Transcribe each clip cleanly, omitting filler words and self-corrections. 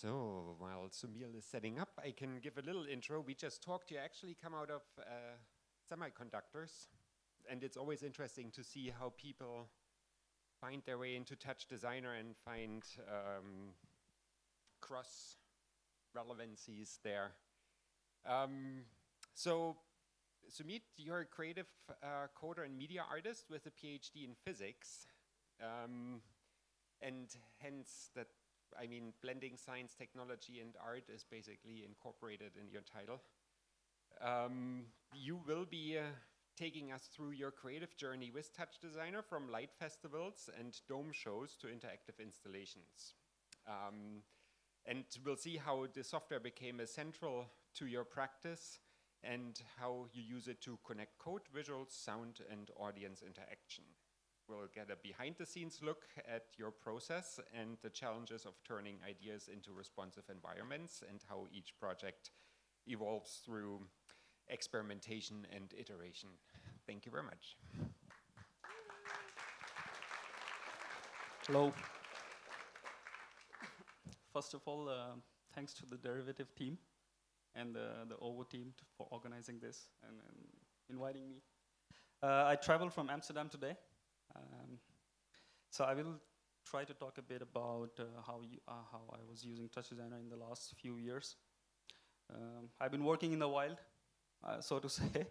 So while Sumeet is setting up, I can give a little intro. We just talked. You actually come out of semiconductors, and it's always interesting to see how people find their way into TouchDesigner and find cross relevancies there. So Sumeet, you're a creative coder and media artist with a PhD in physics, and hence that, I mean, blending science, technology, and art is basically incorporated in your title. You will be taking us through your creative journey with TouchDesigner, from light festivals and dome shows to interactive installations. And we'll see how the software became essential to your practice and how you use it to connect code, visuals, sound, and audience interaction. We'll get a behind-the-scenes look at your process and the challenges of turning ideas into responsive environments and how each project evolves through experimentation and iteration. Thank you very much. Hello. First of all, thanks to the derivative team and the OVO team for organizing this and inviting me. I traveled from Amsterdam today. So I will try to talk a bit about how I was using TouchDesigner in the last few years. I've been working in the wild, so to say.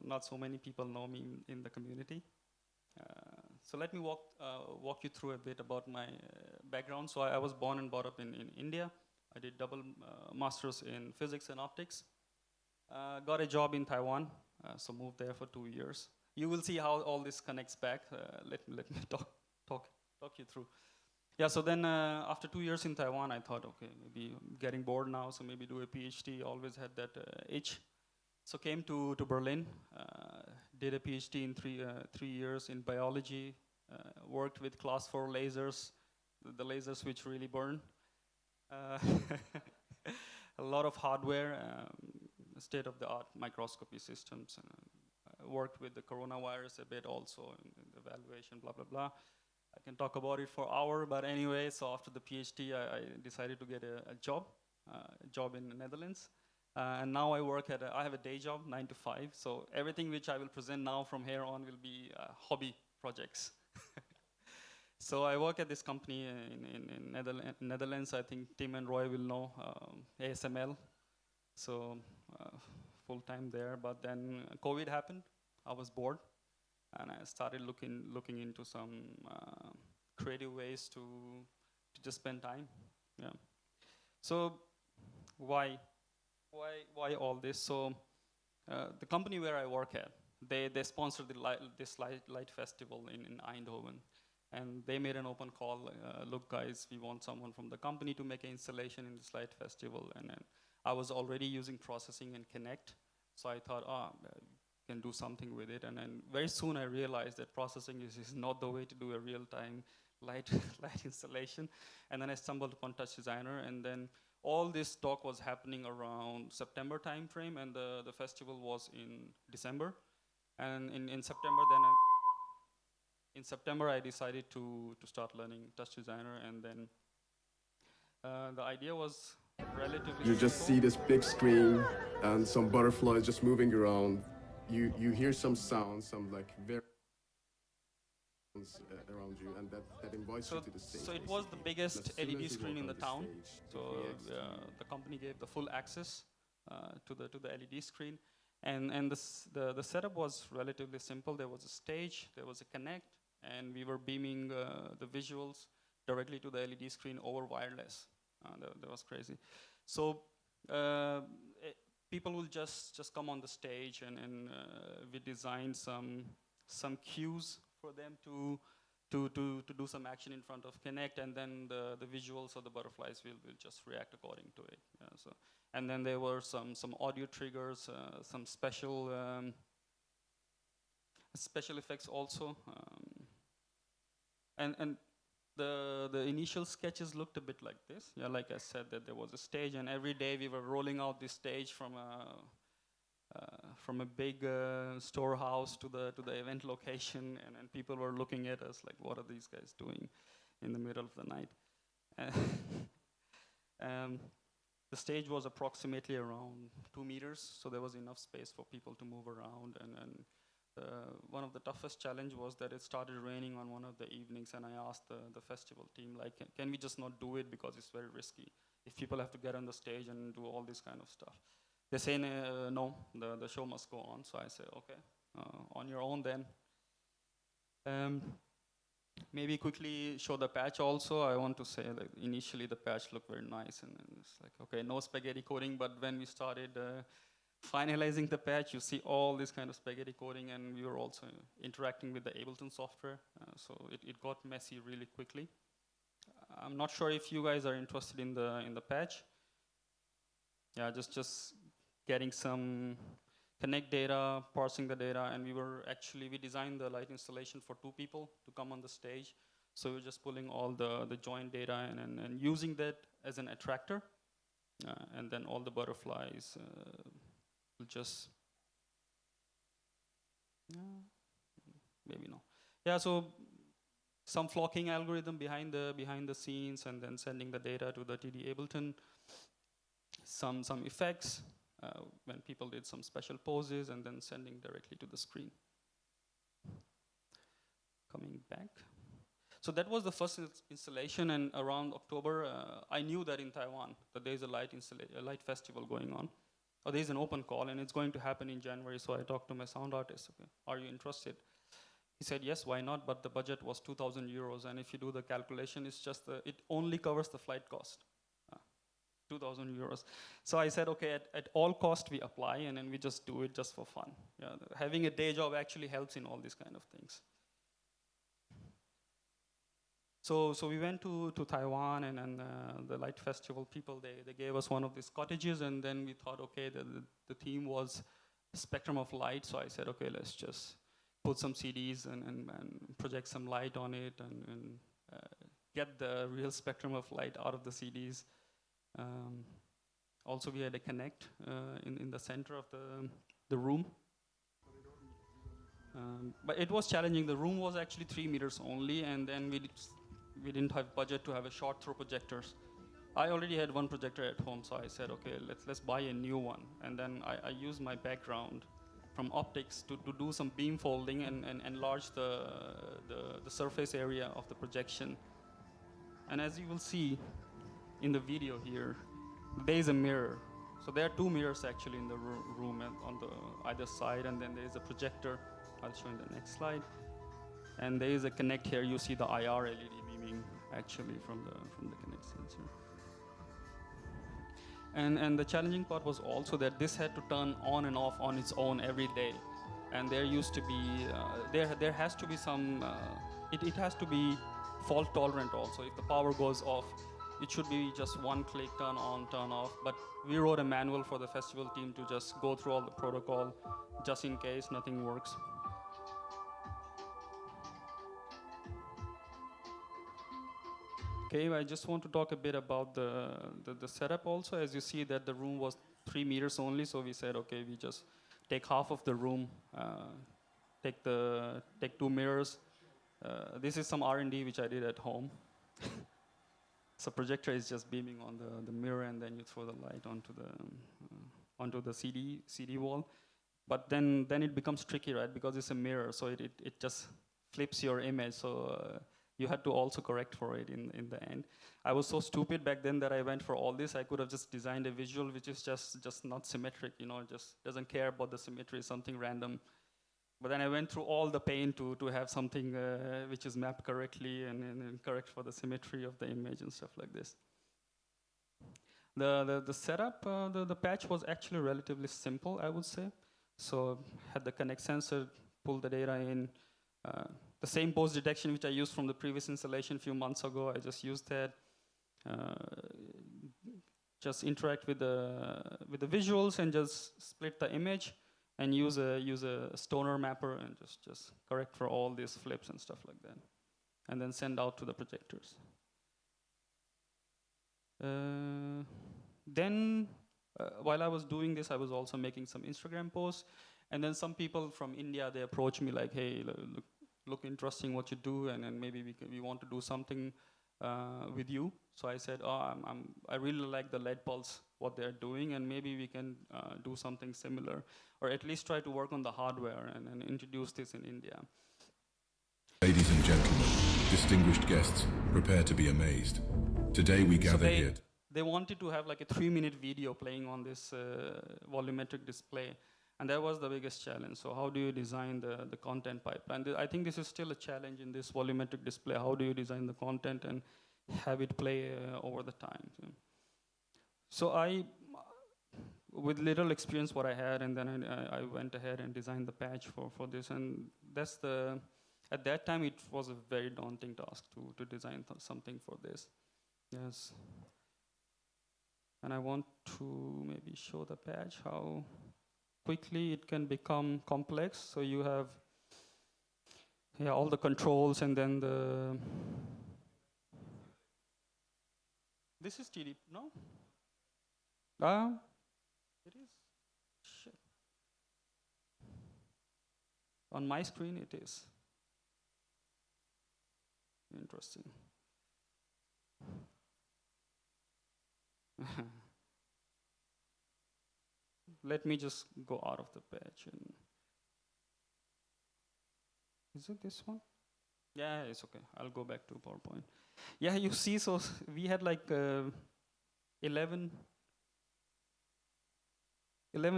Not so many people know me in the community. So let me walk you through a bit about my background. So I was born and brought up in India. I did double masters in physics and optics. Got a job in Taiwan, so moved there for 2 years. You will see how all this connects back. Let me talk you through. Yeah, so then after 2 years in Taiwan, I thought, okay, maybe I'm getting bored now, so maybe do a PhD. Always had that itch. So came to Berlin, did a PhD in 3 years in biology, worked with class 4 lasers, the lasers which really burn. A lot of hardware, state-of-the-art microscopy systems. Worked with the coronavirus a bit also in the evaluation, blah, blah, blah. I can talk about it for an hour, but anyway, so after the PhD, I decided to get a job in the Netherlands. And now I work I have a day job, 9 to 5, so everything which I will present now from here on will be hobby projects. So I work at this company in Netherlands. I think Tim and Roy will know, ASML. So full-time there, but then COVID happened. I was bored, and I started looking into some creative ways to just spend time. Yeah. So why all this? So the company where I work at, they sponsored this light festival in Eindhoven, and they made an open call. Look, guys, we want someone from the company to make an installation in this light festival, and then I was already using processing and Connect, so I thought, can do something with it. And then very soon I realized that processing is not the way to do a real-time light installation. And then I stumbled upon TouchDesigner, and then all this talk was happening around September timeframe, and the festival was in December. And in September I decided to start learning TouchDesigner, and then the idea was relatively You just see this big screen and some butterflies just moving around. You hear some sounds, some like very around you, and that invites you to the stage. So it was the biggest LED screen in the town. So the company gave the full access to the LED screen, and the setup was relatively simple. There was a stage, there was a Connect, and we were beaming the visuals directly to the LED screen over wireless. That was crazy. So people will just come on the stage, and we designed some cues for them to do some action in front of Connect, and then the visuals of the butterflies will just react according to it. Yeah, so, and then there were some audio triggers, some special effects also, and the initial sketches looked a bit like this. Yeah, like I said, that there was a stage, and every day we were rolling out this stage from a big storehouse to the event location, and people were looking at us like, what are these guys doing in the middle of the night? The stage was approximately around 2 meters, so there was enough space for people to move around. And one of the toughest challenge was that it started raining on one of the evenings, and I asked the festival team, like, can we just not do it because it's very risky if people have to get on the stage and do all this kind of stuff. They say, no, the show must go on. So I say, okay, on your own then. Maybe quickly show the patch also. I want to say that initially the patch looked very nice, and it's like, okay, no spaghetti coding, but when we started finalizing the patch, you see all this kind of spaghetti coding, and we were also interacting with the Ableton software, so it got messy really quickly. I'm not sure if you guys are interested in the patch. Yeah, just getting some connect data, parsing the data, and we designed the light installation for 2 people to come on the stage. So we're just pulling all the joint data and using that as an attractor, and then all the butterflies will just, maybe no. Yeah, so some flocking algorithm behind the scenes, and then sending the data to the TD Ableton. Some effects, when people did some special poses, and then sending directly to the screen. Coming back. So that was the first installation, and around October, I knew that in Taiwan, that there's a light festival going on. Or there's an open call, and it's going to happen in January, so I talked to my sound artist, okay, are you interested? He said, yes, why not, but the budget was 2,000 euros, and if you do the calculation, it's just, it only covers the flight cost. 2,000 euros. So I said, okay, at all cost we apply, and then we just do it just for fun. Yeah, having a day job actually helps in all these kind of things. So we went to Taiwan, and the Light Festival people, they gave us one of these cottages, and then we thought, okay, the theme was spectrum of light, so I said, okay, let's just put some CDs and project some light on it, and get the real spectrum of light out of the CDs. Also, we had a connect in the center of the room. But it was challenging. The room was actually 3 meters only, and then we didn't have budget to have a short throw projectors. I already had one projector at home, so I said, okay, let's buy a new one. And then I used my background from optics to do some beam folding and enlarge the surface area of the projection. And as you will see in the video here, there is a mirror. So there are 2 mirrors actually in the room on the either side, and then there is a projector. I'll show you the next slide. And there is a connect here. You see the IR LED beaming actually from the connect sensor. And the challenging part was also that this had to turn on and off on its own every day. And there used to be, there has to be some, it has to be fault tolerant also. If the power goes off, it should be just one click, turn on, turn off. But we wrote a manual for the festival team to just go through all the protocol, just in case nothing works. Okay, I just want to talk a bit about the setup also. As you see that the room was 3 meters only, so we said, okay, we just take half of the room, take 2 mirrors. This is some R&D which I did at home. So projector is just beaming on the mirror, and then you throw the light onto the CD wall. But then it becomes tricky, right? Because it's a mirror, so it just flips your image. So you had to also correct for it in the end. I was so stupid back then that I went for all this. I could have just designed a visual which is just not symmetric, just doesn't care about the symmetry, something random. But then I went through all the pain to have something which is mapped correctly and correct for the symmetry of the image and stuff like this. The setup, the patch was actually relatively simple, I would say. So had the connect sensor, pull the data in. The same pose detection which I used from the previous installation a few months ago, I just used that. Just interact with the visuals and just split the image. And use a stoner mapper and just correct for all these flips and stuff like that. And then send out to the projectors. Then, while I was doing this, I was also making some Instagram posts. And then some people from India, they approached me like, hey, look interesting what you do, and then maybe we want to do something with you. So I said, oh, I really like the LED pulse, what they're doing, and maybe we can do something similar, or at least try to work on the hardware and introduce this in India. Ladies and gentlemen, distinguished guests, prepare to be amazed. Today we gather here. They wanted to have like a 3-minute video playing on this volumetric display. And that was the biggest challenge. So how do you design the content pipeline? I think this is still a challenge in this volumetric display. How do you design the content and have it play over the time? So I, with little experience what I had, and then I went ahead and designed the patch for this. And that's at that time it was a very daunting task to design something for this. Yes. And I want to maybe show the patch, how quickly it can become complex. So you have all the controls, and then this is TD, no? It is. Shit. On my screen it is. Interesting. Let me just go out of the patch. And is it this one? Yeah, it's okay. I'll go back to PowerPoint. Yeah, you see, so we had like 11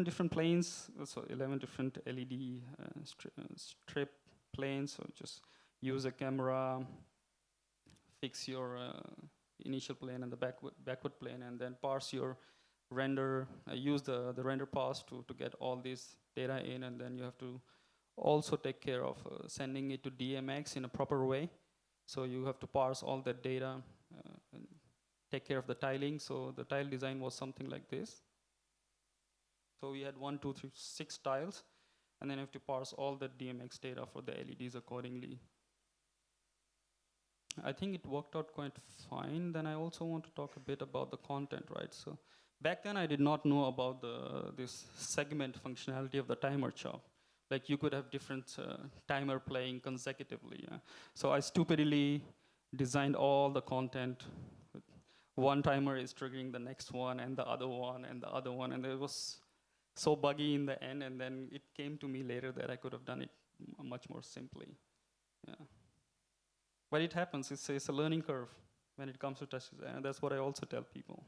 different planes, so 11 different LED strip planes. So just use a camera, fix your initial plane and the backward plane, and then parse your render, use the render pass to get all this data in, and then you have to also take care of sending it to DMX in a proper way. So you have to parse all that data and take care of the tiling. So the tile design was something like this. So we had 1, 2, 3, 6 tiles, and then you have to parse all the DMX data for the LEDs accordingly. I think it worked out quite fine. Then I also want to talk a bit about the content, right? So back then I did not know about this segment functionality of the timer chop. Like you could have different timer playing consecutively. Yeah? So I stupidly designed all the content. One timer is triggering the next one, and the other one, and the other one, and it was so buggy in the end. And then it came to me later that I could have done it much more simply. Yeah. But it happens. It's a learning curve when it comes to touch design, and that's what I also tell people.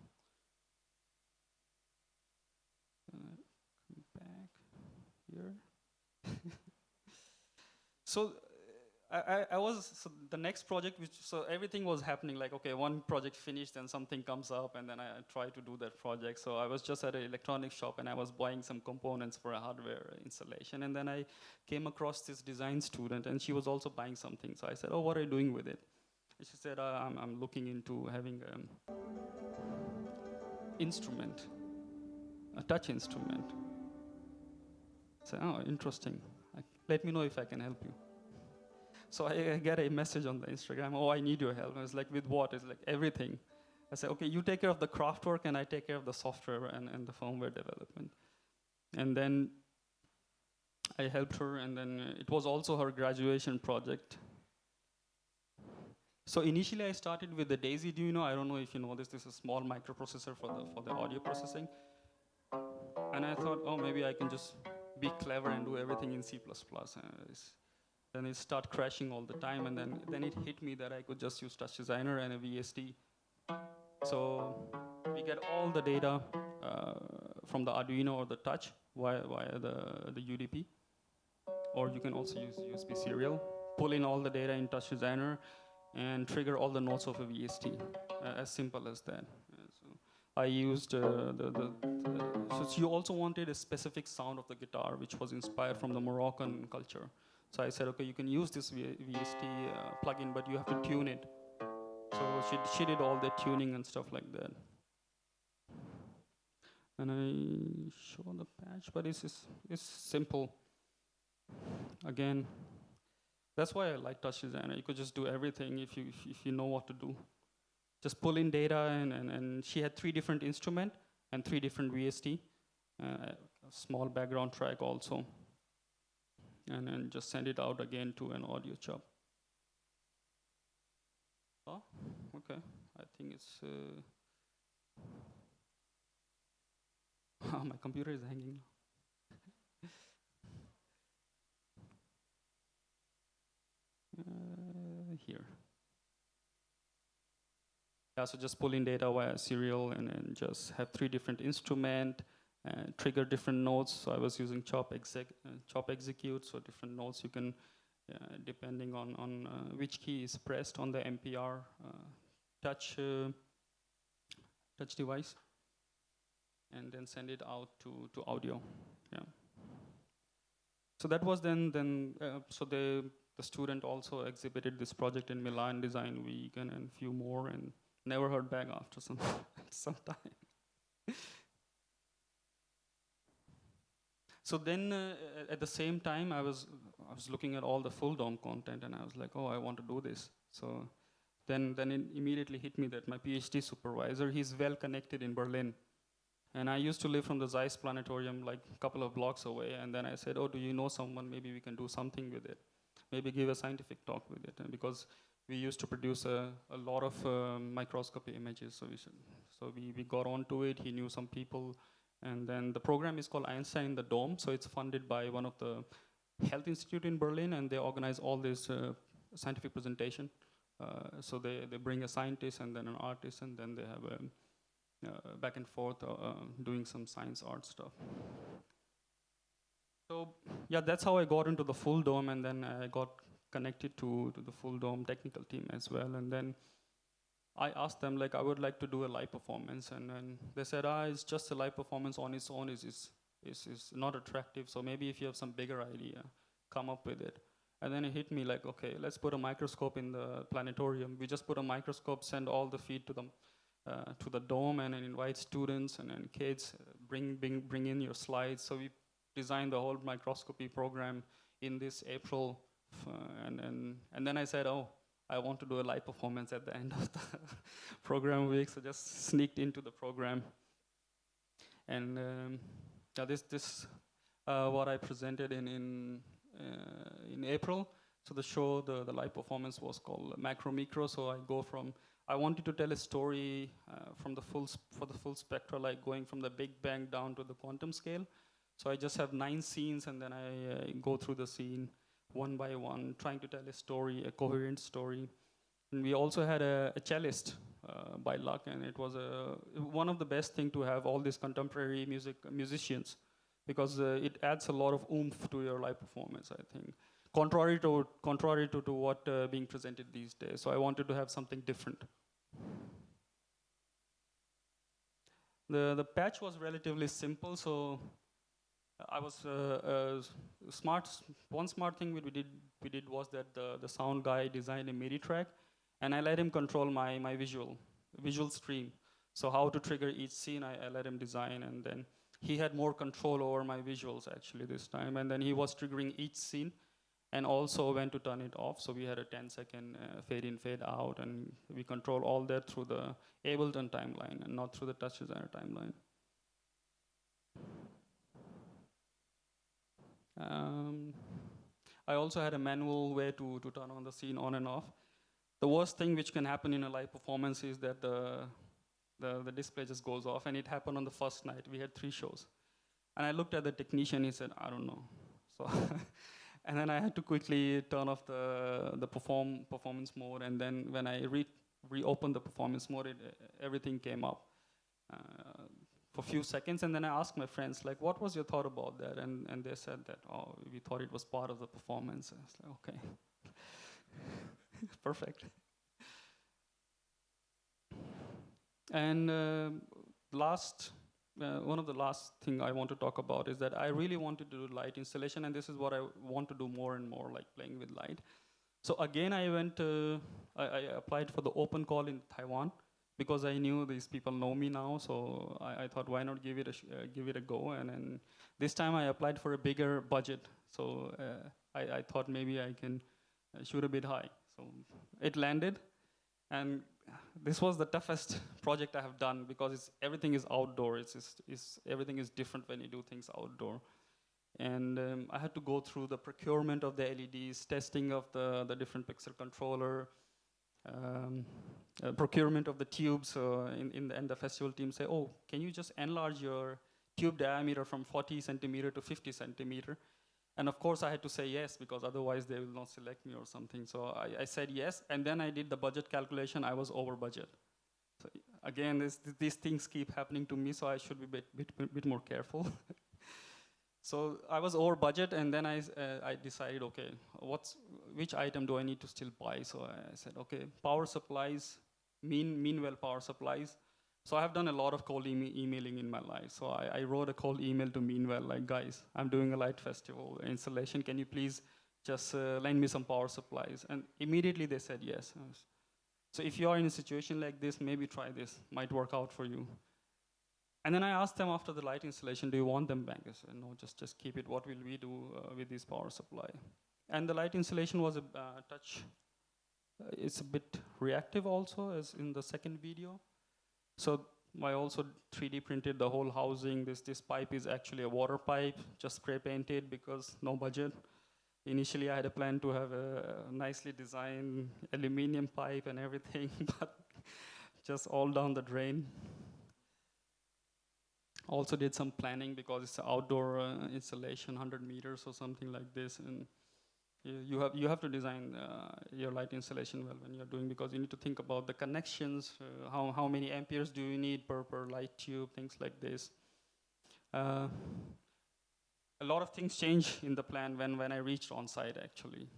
Come back here. So so the next project, so everything was happening like, okay, one project finished and something comes up, and then I try to do that project. So I was just at an electronics shop, and I was buying some components for a hardware installation, and then I came across this design student, and she was also buying something. So I said, oh, what are you doing with it? And she said, I'm looking into having an instrument, a touch instrument. I said, oh, interesting. Let me know if I can help you. So I get a message on the Instagram, oh, I need your help. And I was like, with what? It's like everything. I said, okay, you take care of the craft work, and I take care of the software and the firmware development. And then I helped her, and then it was also her graduation project. So initially I started with the Daisy Arduino. I don't know if you know this. This is a small microprocessor for the audio processing. And I thought, oh, maybe I can just be clever and do everything in C++. Then it started crashing all the time, and then it hit me that I could just use TouchDesigner and a VST. So we get all the data from the Arduino or the Touch via the UDP, or you can also use USB serial. Pull in all the data in TouchDesigner and trigger all the nodes of a VST, as simple as that. So I used so you also wanted a specific sound of the guitar, which was inspired from the Moroccan culture. So I said, okay, you can use this VST plugin, but you have to tune it. So she did all the tuning and stuff like that. And I show the patch, but it's simple. Again, that's why I like TouchDesigner. You could just do everything if you know what to do. Just pull in data, and she had 3 different instruments and 3 different VST, a small background track also. And then just send it out again to an audio chop. Oh, okay. I think it's. My computer is hanging. Here. Yeah, so just pull in data via serial and then just have 3 different instrument, trigger different nodes. So I was using chop execute, so different nodes you can, depending on which key is pressed on the MPR touch touch device, and then send it out to audio. Yeah. So that was then so the student also exhibited this project in Milan Design Week and few more, and never heard back after some some time. So then at the same time I was looking at all the full dome content, and I was like, oh, I want to do this. So then it immediately hit me that my PhD supervisor, he's well connected in Berlin. And I used to live from the Zeiss Planetarium like a couple of blocks away. And then I said, oh, do you know someone? Maybe we can do something with it. Maybe give a scientific talk with it. And because we used to produce a lot of microscopy images. So we got onto it. He knew some people. And then the program is called Einstein in the Dome. So it's funded by one of the health institute in Berlin. And they organize all this scientific presentation. So they bring a scientist and then an artist. And then they have a back and forth doing some science art stuff. So yeah, that's how I got into the full dome, and then I got connected to the full dome technical team as well. And then I asked them, like, I would like to do a live performance, and then they said, it's just a live performance on its own is not attractive, so maybe if you have some bigger idea, come up with it. And then it hit me like, okay, let's put a microscope in the planetarium. We just put a microscope, send all the feed to the dome, and then invite students and then kids, bring in your slides. So we designed the whole microscopy program in this April, and then I said, oh, I want to do a live performance at the end of the program week, so just sneaked into the program. And yeah, this what I presented in April. So the show, the live performance was called Macro Micro. So I wanted to tell a story for the full spectra, like going from the Big Bang down to the quantum scale. So I just have 9 scenes, and then I go through the scene one by one, trying to tell a story, a coherent story. And we also had a cellist by luck, and it was one of the best thing to have all these contemporary musicians, because it adds a lot of oomph to your live performance, I think. Contrary to what being presented these days. So I wanted to have something different. The patch was relatively simple, so I was smart. One smart thing we did was that the sound guy designed a MIDI track, and I let him control my visual stream. So how to trigger each scene, I let him design, and then he had more control over my visuals actually this time, and then he was triggering each scene, and also when to turn it off. So we had a 10-second fade in, fade out, and we control all that through the Ableton timeline and not through the TouchDesigner timeline. I also had a manual way to turn on the scene on and off. The worst thing which can happen in a live performance is that the display just goes off, and it happened on the first night. We had 3 shows. And I looked at the technician, he said, I don't know. So and then I had to quickly turn off the performance mode, and then when I reopened the performance mode, everything came up for a few seconds, and then I asked my friends, like, what was your thought about that? And they said that, oh, we thought it was part of the performance. And I was like, okay, perfect. And one of the last thing I want to talk about is that I really wanted to do light installation, and this is what I want to do more and more, like playing with light. So again, I applied for the open call in Taiwan, because I knew these people know me now. So I thought, why not give it a go? And then this time I applied for a bigger budget. So I thought maybe I can shoot a bit high. So it landed, and this was the toughest project I have done, because everything is outdoor. Everything is different when you do things outdoor. And I had to go through the procurement of the LEDs, testing of the different pixel controller, procurement of the tubes. And the festival team say, oh, can you just enlarge your tube diameter from 40 centimeter to 50 centimeter? And of course I had to say yes, because otherwise they will not select me or something. So I said yes, and then I did the budget calculation. I was over budget. So again, these things keep happening to me, so I should be bit more careful. So I was over budget, and then I decided, okay, which item do I need to still buy? So I said, okay, power supplies, meanwhile power supplies. So I have done a lot of cold emailing in my life. So I wrote a cold email to Meanwhile, like, guys, I'm doing a light festival installation. Can you please just lend me some power supplies? And immediately they said yes. So if you are in a situation like this, maybe try this. Might work out for you. And then I asked them after the light installation, do you want them back? They said, no, just keep it. What will we do with this power supply? And the light installation was a touch. It's a bit reactive also, as in the second video. So I also 3D printed the whole housing. This pipe is actually a water pipe, just spray painted because no budget. Initially I had a plan to have a nicely designed aluminum pipe and everything, but just all down the drain. Also did some planning because it's an outdoor installation, 100 meters or something like this, and you have to design your light installation well when you're doing, because you need to think about the connections, how many amperes do you need per light tube, things like this. A lot of things change in the plan when I reached on site actually.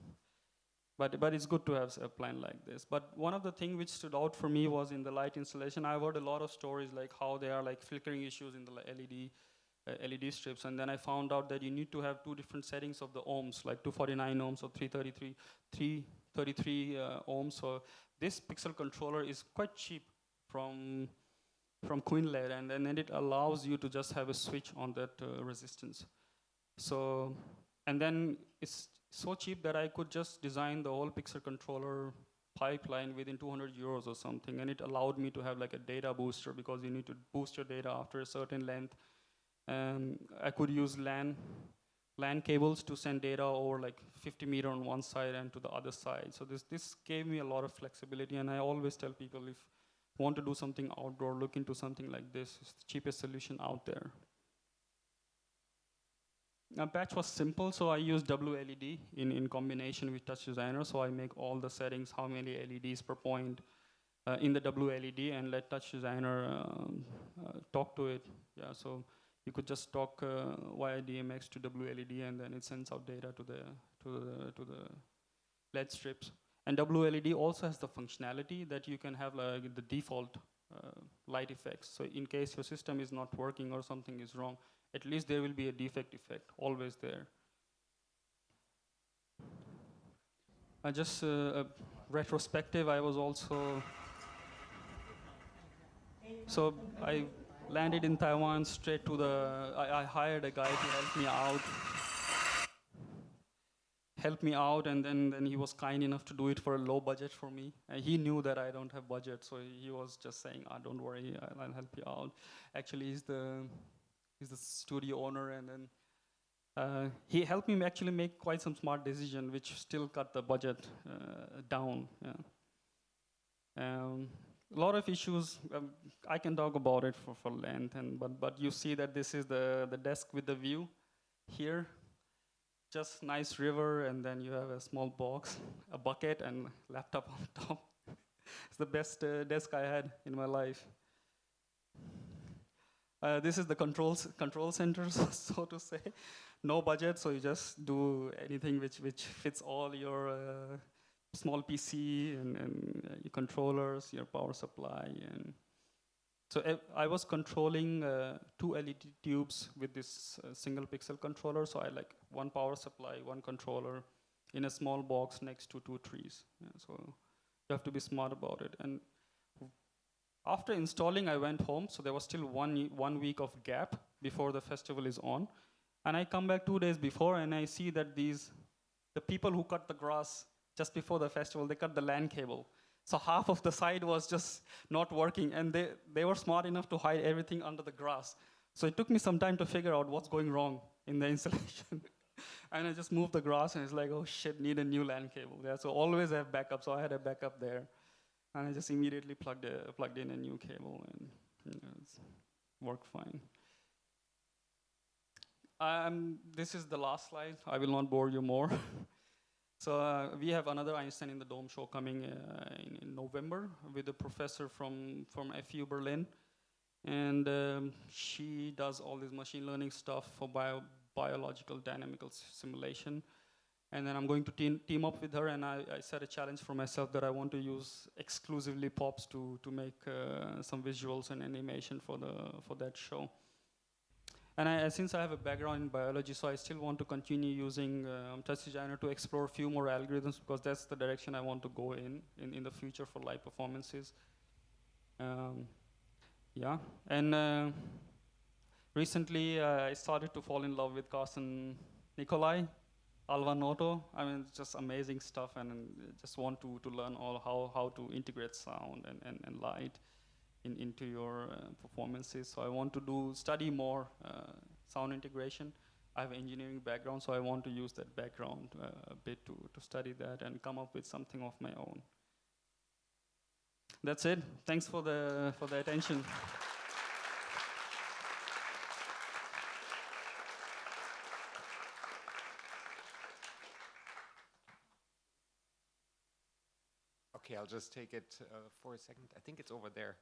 But it's good to have a plan like this. But one of the things which stood out for me was in the light installation. I've heard a lot of stories like how there are like flickering issues in the LED strips, and then I found out that you need to have two different settings of the ohms, like 249 ohms or 333 ohms. So this pixel controller is quite cheap from Quinlet, and then it allows you to just have a switch on that resistance. So, and then it's so cheap that I could just design the whole pixel controller pipeline within 200 euros or something, and it allowed me to have like a data booster, because you need to boost your data after a certain length. I could use LAN cables to send data over like 50 meter on one side and to the other side. So this gave me a lot of flexibility, and I always tell people, if you want to do something outdoor, look into something like this. It's the cheapest solution out there. Patch was simple, so I used WLED in combination with TouchDesigner. So I make all the settings, how many LEDs per point in the WLED, and let TouchDesigner talk to it. Yeah, so you could just talk via DMX to WLED, and then it sends out data to the LED strips. And WLED also has the functionality that you can have like the default light effects. So in case your system is not working or something is wrong, at least there will be a defect effect always there. Just a retrospective, I was also, so I landed in Taiwan straight to I hired a guy to help me out, and then he was kind enough to do it for a low budget for me. And he knew that I don't have budget, so he was just saying, don't worry, I'll help you out. Actually, he's the studio owner, and then he helped me actually make quite some smart decision, which still cut the budget down. Yeah. A lot of issues, I can talk about it for length, but you see that this is the desk with the view here. Just nice river, and then you have a small box, a bucket, and laptop on top. It's the best desk I had in my life. This is the control center, so to say. No budget, so you just do anything which fits all your small PC and your controllers, your power supply. And so I was controlling 2 LED tubes with this single pixel controller. So I like one power supply, one controller in a small box next to 2 trees. Yeah, so you have to be smart about it. And after installing, I went home, so there was still one week of gap before the festival is on. And I come back 2 days before, and I see that the people who cut the grass just before the festival, they cut the LAN cable. So half of the side was just not working, and they were smart enough to hide everything under the grass. So it took me some time to figure out what's going wrong in the installation. And I just moved the grass, and it's like, oh shit, need a new LAN cable. Yeah, so always have backup, so I had a backup there. And I just immediately plugged in a new cable, and it's worked fine. This is the last slide. I will not bore you more. So we have another Einstein in the Dome show coming in November with a professor from FU Berlin. And she does all this machine learning stuff for biological dynamical simulation. And then I'm going to team up with her, and I set a challenge for myself that I want to use exclusively POPs to make some visuals and animation for that show. And since I have a background in biology, so I still want to continue using TouchDesigner to explore a few more algorithms, because that's the direction I want to go in the future for live performances. Yeah, and recently I started to fall in love with Carsten Nicolai, Alva Noto. I mean, it's just amazing stuff, and just want to learn how to integrate sound and light into your performances. So I want to study more sound integration. I have an engineering background, so I want to use that background a bit to study that and come up with something of my own. That's it. Thanks for the attention. Okay, I'll just take it for a second. I think it's over there.